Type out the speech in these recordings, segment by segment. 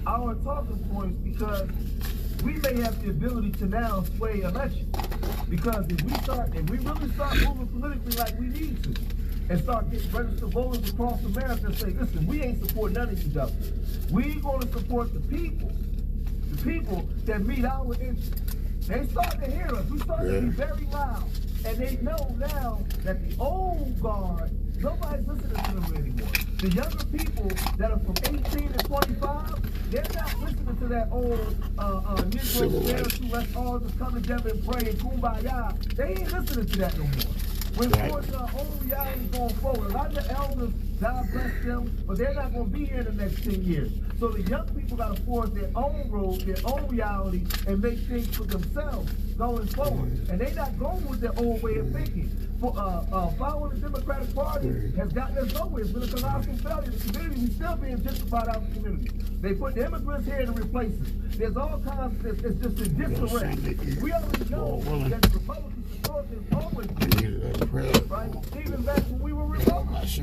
our talking points because we may have the ability to now sway elections. Because if we really start moving politically like we need to, and start getting registered voters across America and say, listen, we ain't supporting none of you governors. We gonna support the people that meet our interests. They start to hear us. We start to be very loud. And they know now that the old guard, nobody's listening to them anymore. The younger people that are from 18 to 25, they're not listening to that old Negro spiritual, let's all just come together and pray and kumbaya. They ain't listening to that no more. We're forcing our own reality going forward. A lot of the elders, God bless them, but they're not going to be here in the next 10 years. So the young people got to forge their own road, their own reality, and make things for themselves going forward. And they're not going with their old way of thinking. Following the Democratic Party has gotten us nowhere. It's been a colossal failure. The community is still being gentrified out of the community. They put the immigrants here to replace us. There's all kinds of, it's just in disarray. We already know that the Republicans has always been, right? Even back when we were Republicans.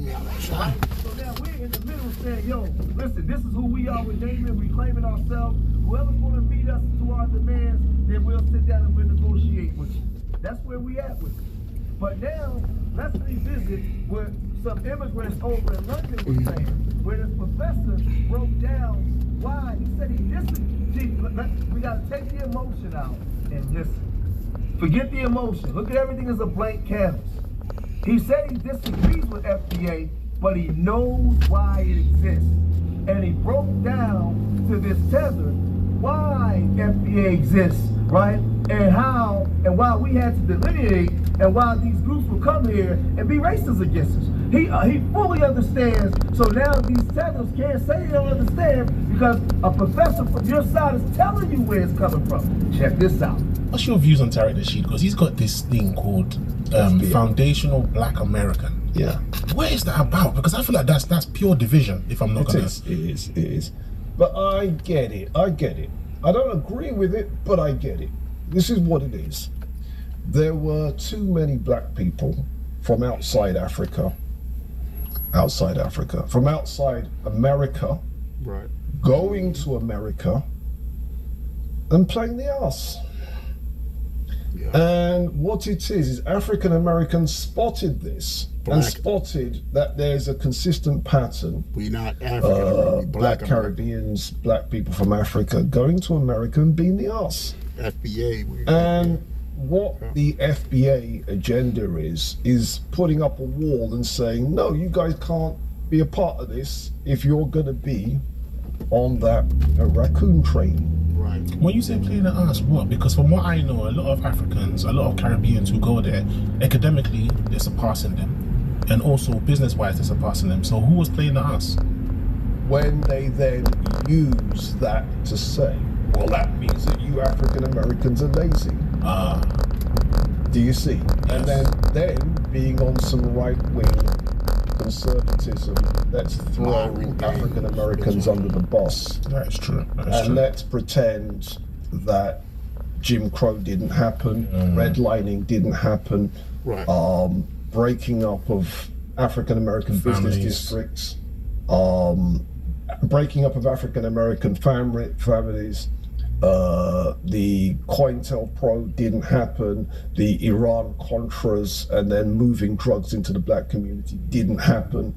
Right? So now we're in the middle saying, yo, listen, this is who we are. We're naming, reclaiming ourselves. Whoever's going to meet us to our demands, then we'll sit down and we'll negotiate with you. That's where we at with it. But now, let's revisit what some immigrants over in London were saying, where this professor broke down why. He said we got to take the emotion out and just forget the emotion. Look at everything as a blank canvas. He said he disagrees with FBA, but he knows why it exists. And he broke down to this tether why FBA exists, right? And how and why we had to delineate and why these groups will come here and be racist against us. He fully understands, so now these tethers can't say they don't understand because a professor from your side is telling you where it's coming from. Check this out. What's your views on Tariq Nasheed? Because he's got this thing called Foundational Black American. Yeah. What is that about? Because I feel like that's pure division, if I'm not going to... It is. But I get it. I don't agree with it, but I get it. This is what it is. There were too many black people from outside Africa, from outside America, right, going to America and playing the ass. Yeah. And what it is African Americans spotted this and spotted that there's a consistent pattern. We're not African, black Caribbeans, black people from Africa going to America and being the ass. FBA. And what the FBA agenda is putting up a wall and saying, no, you guys can't be a part of this if you're going to be on that raccoon train. Right. When you say playing the ass, what? Because from what I know, a lot of Africans, a lot of Caribbeans who go there, academically, they're surpassing them. And also, business-wise, they're surpassing them. So who was playing the ass? When they then use that to say, well, that means that you African Americans are lazy. Do you see? Yes. And then being on some right-wing conservatism, let's throw African Americans under the bus. That's true. And let's pretend that Jim Crow didn't happen, redlining didn't happen, breaking up of African American business districts, breaking up of African American families. The COINTELPRO didn't happen, the Iran Contras and then moving drugs into the black community didn't happen.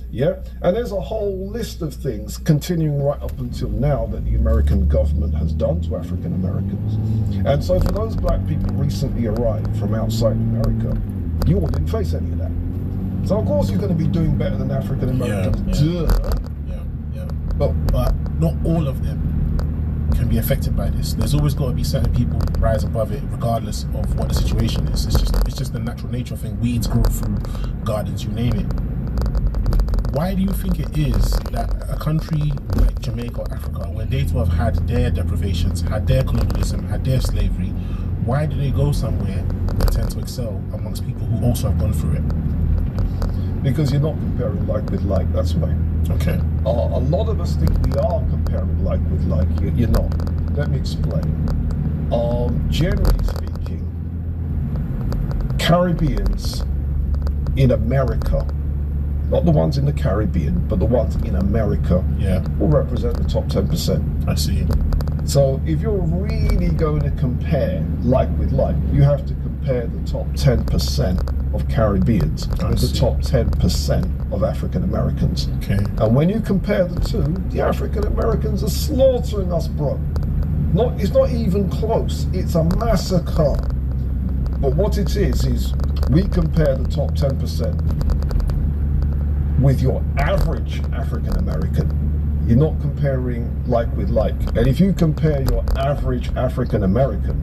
Yeah, and there's a whole list of things continuing right up until now that the American government has done to African Americans. And so for those black people recently arrived from outside America, you all didn't face any of that. So of course you're going to be doing better than African Americans. Yeah. But not all of them can be affected by this. There's always got to be certain people who rise above it regardless of what the situation is. It's just the natural nature of thing. Weeds grow through gardens, you name it. Why do you think it is that a country like Jamaica or Africa, where they too have had their deprivations, had their colonialism, had their slavery, why do they go somewhere and tend to excel amongst people who also have gone through it? Because you're not comparing like with like, that's why. Okay. A lot of us think we are comparing like with like. You're not. Let me explain. Generally speaking, Caribbeans in America not the ones in the Caribbean, but the ones in America, Yeah. will represent the top 10%. I see. So if you're really going to compare like with like, you have to compare the top 10% of Caribbeans with the see. top 10% of African Americans. Okay. And when you compare the two, the African Americans are slaughtering us, bro. It's not even close. It's a massacre. But what it is we compare the top 10% with your average African American. You're not comparing like with like. And if you compare your average African American,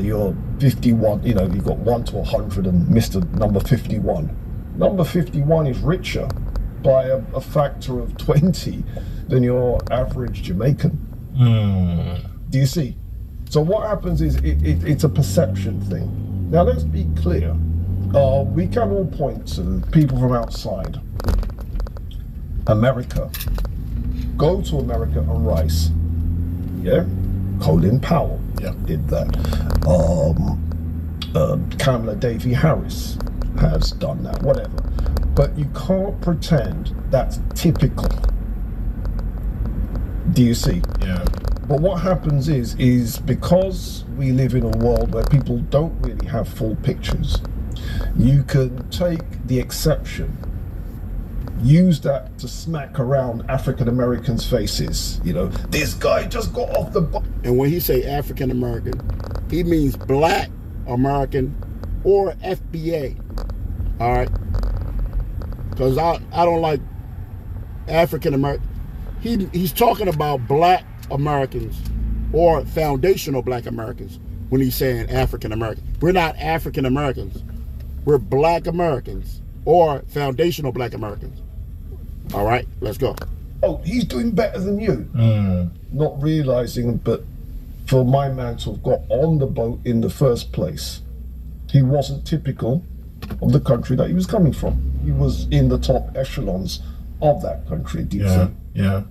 you're 51, you've got 1 to 100 and Mr. number 51. Number 51 is richer by a factor of 20 than your average Jamaican. Do you see? So what happens is it's a perception thing. Now let's be clear. We can all point to people from outside America. Go to America and rise. Yeah? Colin Powell did that. Kamala Davy Harris has done that, whatever. But you can't pretend that's typical. Do you see? Yeah. But what happens is because we live in a world where people don't really have full pictures, you can take the exception, use that to smack around African Americans' faces. This guy just got off the bus. And when he say African American, he means Black American or FBA. All right, because I don't like African American. He's talking about Black Americans or foundational Black Americans when he's saying African American. We're not African Americans. We're Black Americans or foundational Black Americans. All right, let's go. Oh, he's doing better than you. Not realizing, but for my man to have got on the boat in the first place, he wasn't typical of the country that he was coming from. He was in the top echelons of that country. Do you see? Yeah.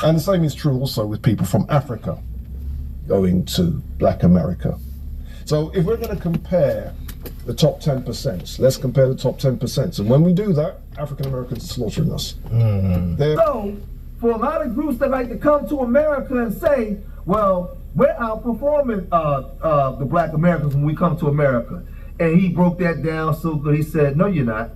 And the same is true also with people from Africa going to Black America. So if we're going to compare the top 10%, let's compare the top 10%. And when we do that, African Americans are slaughtering us. So, for a lot of groups that like to come to America and say, well, we're outperforming the Black Americans when we come to America. And he broke that down so good. He said, no, you're not.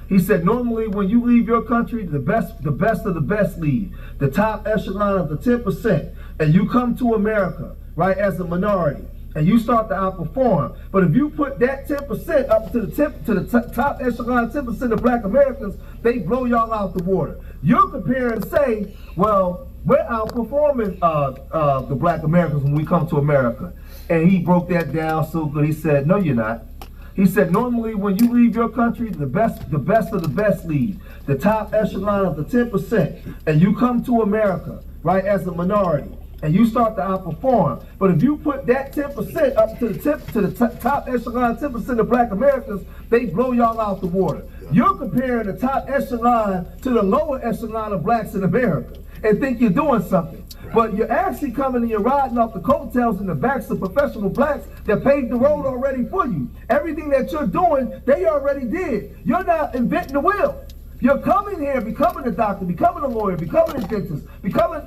He said, normally when you leave your country, the best of the best leave, the top echelon of the 10%, and you come to America, right, as a minority, and you start to outperform. But if you put that 10% up to the top echelon 10% of Black Americans, they blow y'all out the water. You're comparing and say, well, we're outperforming the Black Americans when we come to America. And he broke that down so good. He said, no, you're not. He said, normally when you leave your country, the best of the best leave, the top echelon of the 10%, and you come to America, right, as a minority, and you start to outperform. But if you put that 10% up to the top echelon 10% of Black Americans, they blow y'all out the water. You're comparing the top echelon to the lower echelon of Blacks in America and think you're doing something. But you're actually coming and you're riding off the coattails in the backs of professional Blacks that paved the road already for you. Everything that you're doing, they already did. You're not inventing the wheel. You're coming here, becoming a doctor, becoming a lawyer, becoming a dentist, becoming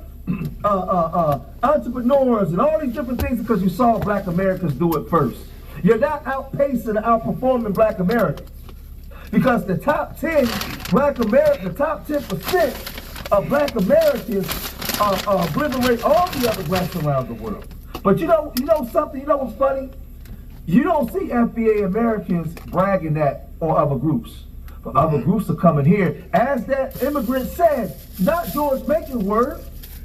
entrepreneurs and all these different things because you saw Black Americans do it first. You're not outpacing and outperforming Black Americans because the top 10 Black Americans, the top 10% of Black Americans obliterate all the other Blacks around the world. But you know something, you know what's funny? You don't see FBA Americans bragging that on other groups. But other groups are coming here. As that immigrant said, not George Macon's word.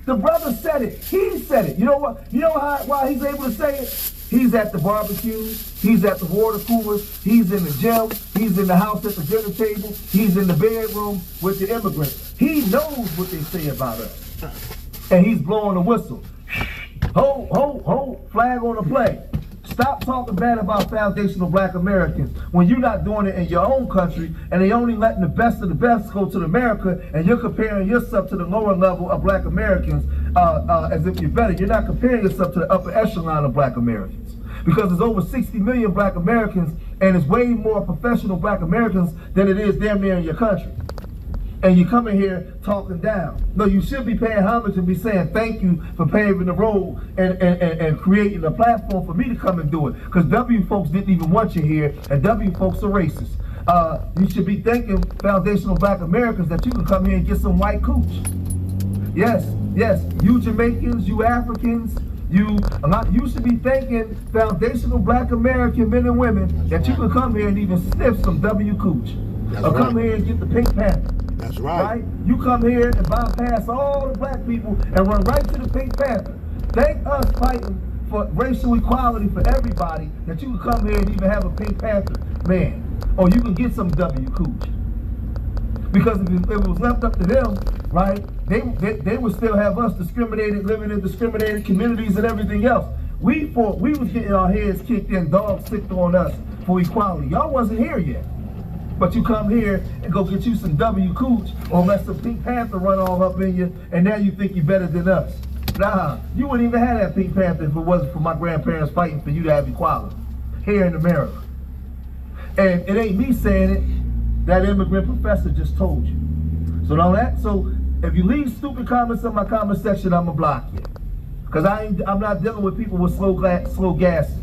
The brother said it. He said it. You know what? You know why he's able to say it? He's at the barbecues. He's at the water coolers. He's in the gym. He's in the house at the dinner table. He's in the bedroom with the immigrants. He knows what they say about us. And he's blowing the whistle. Ho, flag on the play. Stop talking bad about foundational Black Americans when you're not doing it in your own country and they only letting the best of the best go to America and you're comparing yourself to the lower level of Black Americans as if you're better. You're not comparing yourself to the upper echelon of Black Americans because there's over 60 million Black Americans And it's way more professional black Americans than it is damn near in your country. And you come in here talking down. No, you should be paying homage and be saying thank you for paving the road and creating a platform for me to come and do it. Because W folks didn't even want you here, and W folks are racist. You should be thanking foundational black Americans that you can come here and get some white cooch. Yes, you Jamaicans, you Africans, you should be thanking foundational black American men and women that you can come here and even sniff some W cooch. Or come here and get the Pink Panther. That's right. You come here and bypass all the black people and run right to the Pink Panther. Thank us fighting for racial equality for everybody that you can come here and even have a Pink Panther man. Or you can get some W cooch. Because if it was left up to them, right, they would still have us discriminated, living in discriminated communities and everything else. We was getting our heads kicked in, dogs sicked on us for equality. Y'all wasn't here yet. But you come here and go get you some W cooch or let some Pink Panther run all up in you, and now you think you're better than us. Nah, you wouldn't even have that Pink Panther if it wasn't for my grandparents fighting for you to have equality here in America. And it ain't me saying it, that immigrant professor just told you. So if you leave stupid comments in my comment section, I'ma block you. Because I'm not dealing with people with slow gases.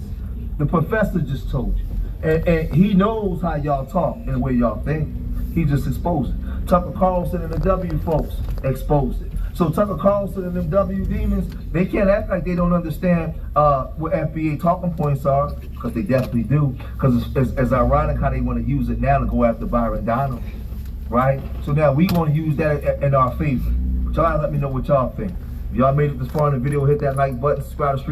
The professor just told you. And he knows how y'all talk and the way y'all think. He just exposed it. Tucker Carlson and the W folks exposed it. So Tucker Carlson and them W demons, they can't act like they don't understand what FBA talking points are, because they definitely do. Because it's ironic how they want to use it now to go after Byron Donald, right? So now we want to use that in our favor. But y'all let me know what y'all think. If y'all made it this far in the video, hit that like button, subscribe to the stream.